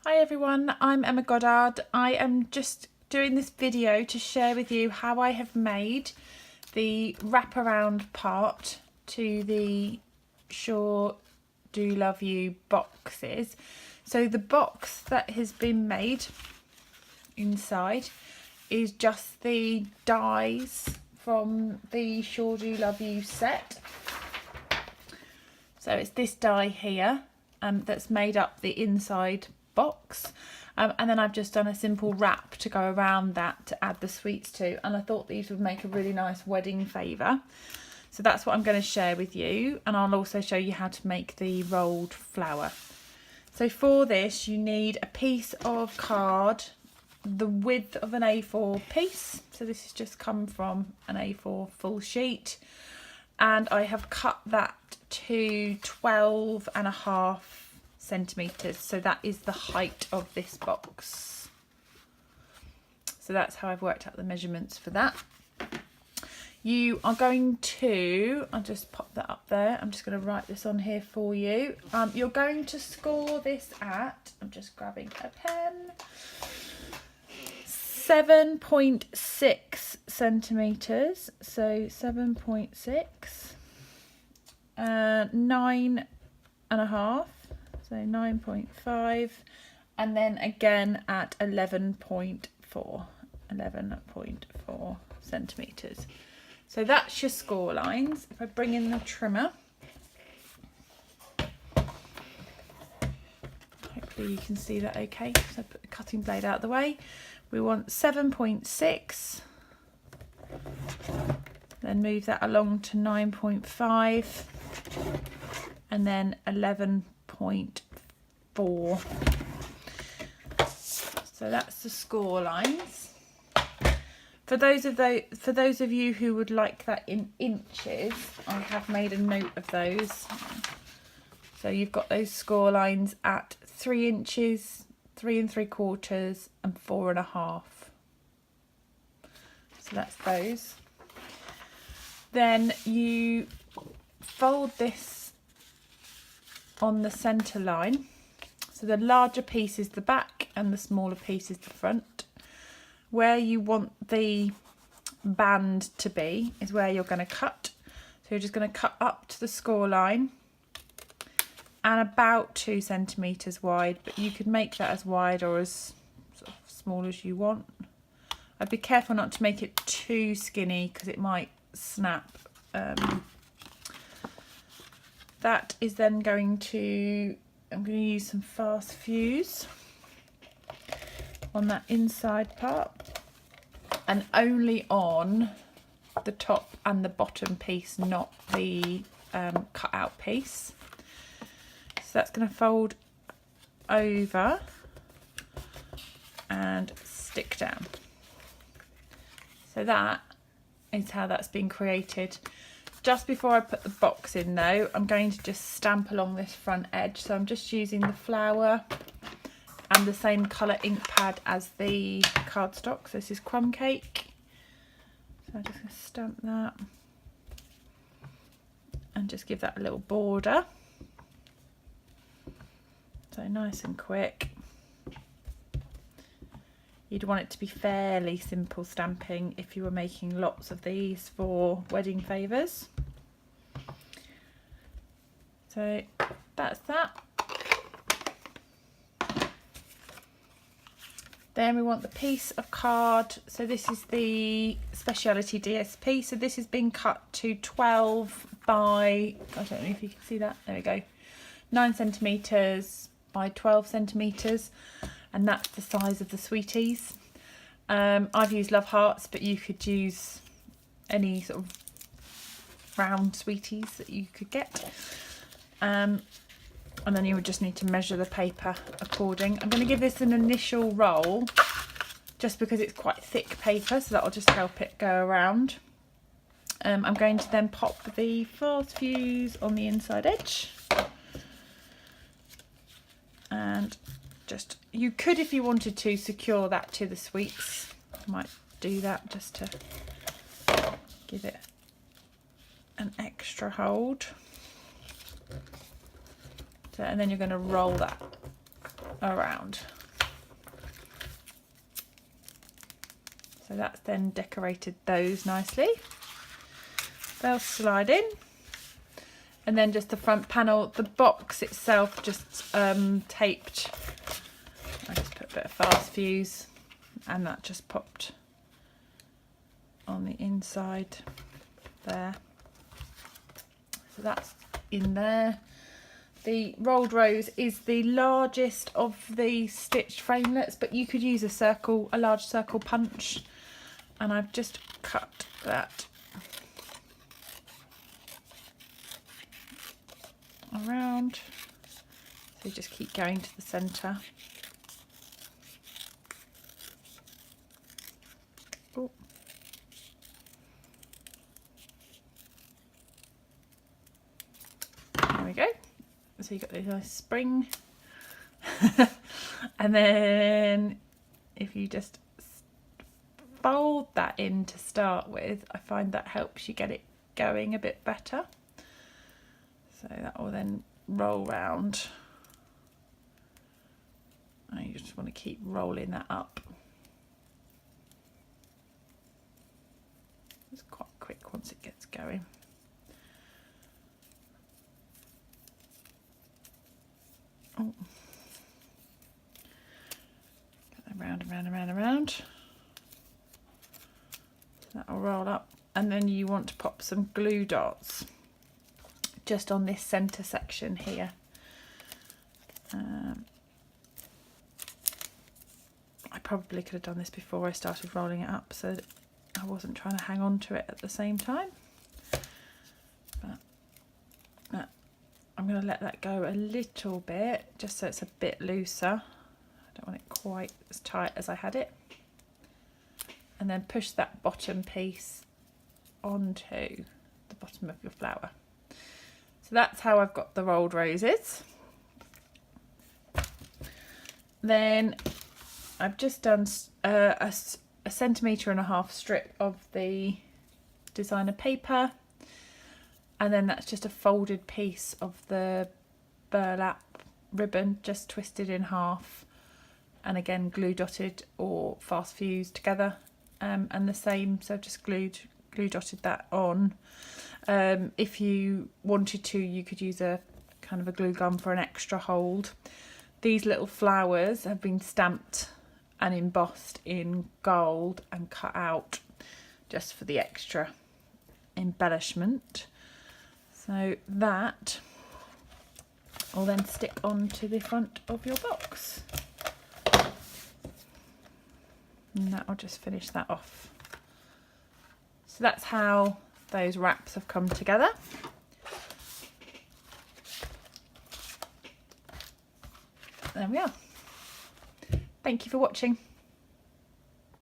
Hi everyone, I'm Emma Goddard. I am just doing this video to share with you how I have made the wraparound part to the Sure Do Love You boxes. So the box that has been made inside is just the dies from the Sure Do Love You set. So it's this die here that's made up the inside box, and then I've just done a simple wrap to go around that to add the sweets to, and I thought these would make a really nice wedding favour. So that's what I'm going to share with you, and I'll also show you how to make the rolled flower. So for this you need a piece of card the width of an A4 piece, so this has just come from an A4 full sheet, and I have cut that to 12.5 centimetres, so that is the height of this box. So that's how I've worked out the measurements for that. You are going to, I'll just pop that up there, I'm just going to write this on here for you. You're going to score this at, I'm just grabbing a pen, 7.6 centimetres, so 7.6, 9.5, so 9.5, and then again at 11.4 centimetres. So that's your score lines. If I bring in the trimmer, hopefully you can see that okay. So I put the cutting blade out of the way. We want 7.6, then move that along to 9.5, and then 11.4. So that's the score lines. For those of you who would like that in inches, I have made a note of those. So you've got those score lines at 3 inches, 3 3/4, and 4.5. So that's those. Then you fold this on the centre line. So the larger piece is the back and the smaller piece is the front. Where you want the band to be is where you're going to cut. So you're just going to cut up to the score line and about 2 centimetres wide, but you could make that as wide or as sort of small as you want. I'd be careful not to make it too skinny because it might snap. That is then going to, I'm going to use some fast fuse on that inside part, and only on the top and the bottom piece, not the cut out piece. So that's going to fold over and stick down. So that is how that's been created. Just before I put the box in though, I'm going to just stamp along this front edge. So I'm just using the flower and the same colour ink pad as the cardstock. So this is Crumb Cake. So I'm just going to stamp that and just give that a little border. So nice and quick. You'd want it to be fairly simple stamping if you were making lots of these for wedding favours. So that's that. Then we want the piece of card. So this is the Speciality DSP. So this has been cut to 12 by, I don't know if you can see that, there we go, 9 centimetres by 12 centimetres. And that's the size of the sweeties. I've used love hearts, but you could use any sort of round sweeties that you could get. And then you would just need to measure the paper according. I'm going to give this an initial roll just because it's quite thick paper, so that'll just help it go around. I'm going to then pop the fast fuse on the inside edge. And just, you could, if you wanted to, secure that to the sweets. I might do that just to give it an extra hold. So, and then you're going to roll that around. So that's then decorated those nicely. They'll slide in. And then just the front panel, the box itself just taped. I just put a bit of fast fuse and that just popped on the inside there. So that's in there. The rolled rose is the largest of the stitched framelets, but you could use a large circle punch, and I've just cut that around. So you just keep going to the centre. Oh. There we go. So you've got this nice spring. And then if you just fold that in to start with, I find that helps you get it going a bit better. So that will then roll round. And you just want to keep rolling that up. It's quite quick once it gets going. Oh. Around and round and round and round. So that'll roll up, and then you want to pop some glue dots just on this centre section here. I probably could have done this before I started rolling it up so that I wasn't trying to hang on to it at the same time. But I'm going to let that go a little bit just so it's a bit looser. I don't want it quite as tight as I had it. And then push that bottom piece onto the bottom of your flower. So that's how I've got the rolled roses. Then I've just done a 1.5 centimetre strip of the designer paper, and then that's just a folded piece of the burlap ribbon just twisted in half, and again glue dotted or fast fused together, and the same, so I've just glue dotted that on. If you wanted to, you could use a kind of a glue gun for an extra hold. These little flowers have been stamped and embossed in gold and cut out just for the extra embellishment. So that will then stick onto the front of your box. And that will just finish that off. So that's how those wraps have come together. There we are. Thank you for watching.